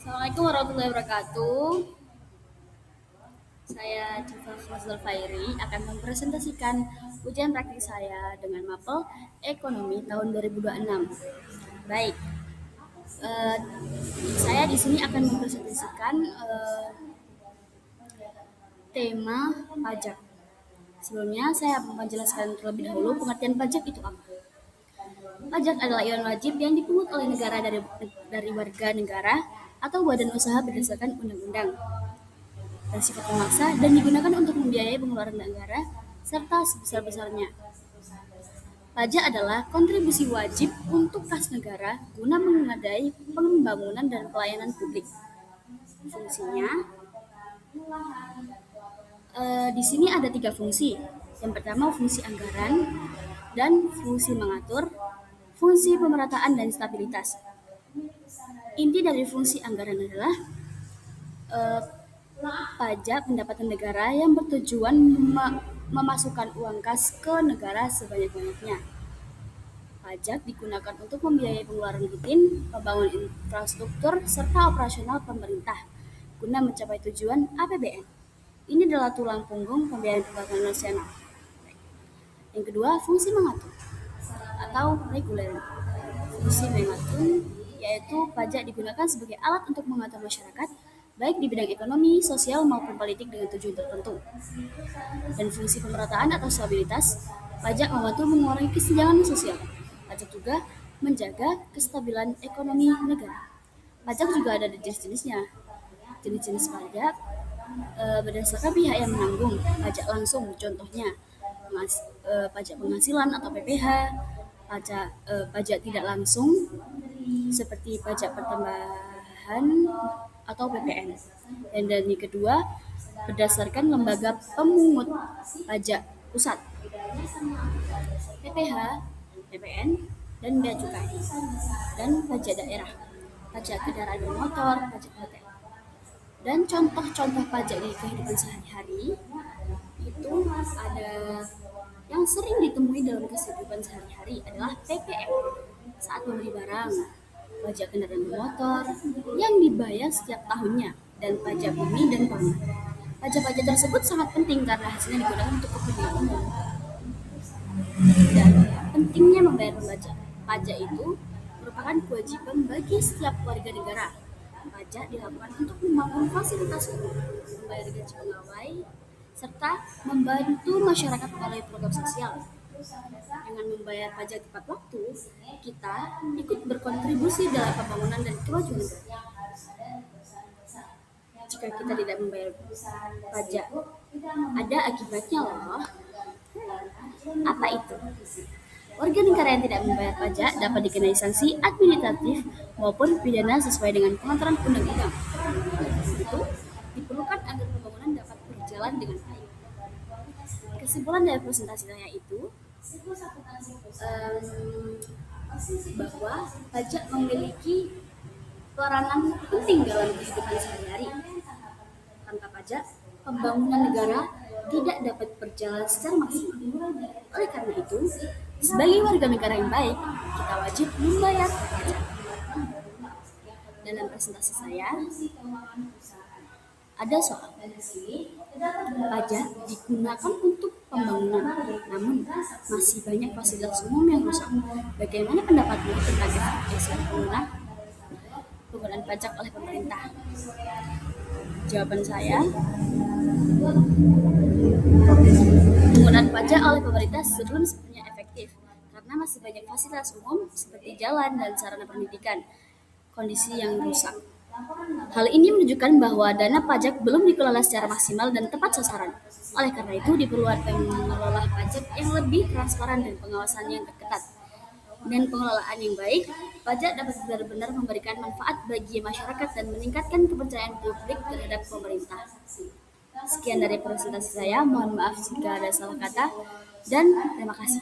Assalamualaikum warahmatullahi wabarakatuh. Saya Cifa Fazal Fairi akan mempresentasikan ujian praktik saya dengan mapel Ekonomi tahun 2026. Baik, eh, saya di sini akan mempresentasikan tema pajak. Sebelumnya saya menjelaskan terlebih dahulu pengertian pajak itu apa. Pajak adalah iuran wajib yang dipungut oleh negara dari warga negara atau badan usaha berdasarkan undang-undang. Bersifat memaksa dan digunakan untuk membiayai pengeluaran negara serta sebesar-besarnya. Pajak adalah kontribusi wajib untuk kas negara guna mengadai pembangunan dan pelayanan publik. Fungsinya, di sini ada 3 fungsi. Yang pertama fungsi anggaran dan fungsi mengatur, fungsi pemerataan dan stabilitas. Inti dari fungsi anggaran adalah eh, pajak pendapatan negara yang bertujuan memasukkan uang kas ke negara sebanyak-banyaknya. Pajak digunakan untuk membiayai pengeluaran rutin, pembangunan infrastruktur, serta operasional pemerintah guna mencapai tujuan APBN. Ini adalah tulang punggung pembiayaan pembangunan nasional. Yang kedua, fungsi mengatur atau reguler. Fungsi mengatur yaitu pajak digunakan sebagai alat untuk mengatur masyarakat baik di bidang ekonomi, sosial maupun politik dengan tujuan tertentu. Dan fungsi pemerataan atau stabilitas, pajak membantu mengurangi kesenjangan sosial. Pajak juga menjaga kestabilan ekonomi negara. Pajak juga ada jenis-jenisnya. Jenis-jenis pajak berdasarkan pihak yang menanggung. Pajak langsung, contohnya pajak penghasilan atau PPh, pajak tidak langsung seperti pajak pertambahan atau PPN. Dan dari kedua, berdasarkan lembaga pemungut pajak pusat, PPh, PPN, dan bea cukai, dan pajak daerah, pajak kendaraan bermotor, pajak hotel. Dan contoh-contoh pajak di kehidupan sehari-hari itu ada yang sering ditemui dalam kehidupan sehari-hari adalah PPN saat membeli barang, pajak kendaraan bermotor yang dibayar setiap tahunnya, dan pajak bumi dan pangan. Pajak-pajak tersebut sangat penting karena hasilnya digunakan untuk kepentingan umum. Dan pentingnya membayar pajak itu merupakan kewajiban bagi setiap warga negara. Pajak dilakukan untuk membangun fasilitas umum, membayar gaji pegawai, serta membantu masyarakat melalui program sosial. Dengan membayar pajak tepat waktu, kita ikut berkontribusi dalam pembangunan dan kemajuan negara. Jika kita tidak membayar pajak, ada akibatnya loh. Apa itu? Warga negara yang tidak membayar pajak dapat dikenai sanksi administratif maupun pidana sesuai dengan pengaturan undang-undang. Itu diperlukan agar pembangunan dapat berjalan dengan baik. Kesimpulan dari presentasi saya itu bahwa pajak memiliki peranan penting dalam kehidupan sehari-hari. Tanpa pajak, pembangunan negara tidak dapat berjalan secara maksimal. Oleh karena itu, sebagai warga negara yang baik, kita wajib membayar pajak. Dalam presentasi saya, ada soal pajak digunakan untuk pembangunan, namun masih banyak fasilitas umum yang rusak. Bagaimana pendapatmu tentang efektivitas penggunaan pajak oleh pemerintah? Jawaban saya, penggunaan pajak oleh pemerintah belum sepenuhnya efektif karena masih banyak fasilitas umum seperti jalan dan sarana pendidikan kondisi yang rusak. Hal ini menunjukkan bahwa dana pajak belum dikelola secara maksimal dan tepat sasaran. Oleh karena itu, diperlukan pengelola pajak yang lebih transparan dan pengawasan yang ketat. Dan pengelolaan yang baik, pajak dapat benar-benar memberikan manfaat bagi masyarakat dan meningkatkan kepercayaan publik terhadap pemerintah. Sekian dari presentasi saya, mohon maaf jika ada salah kata, dan terima kasih.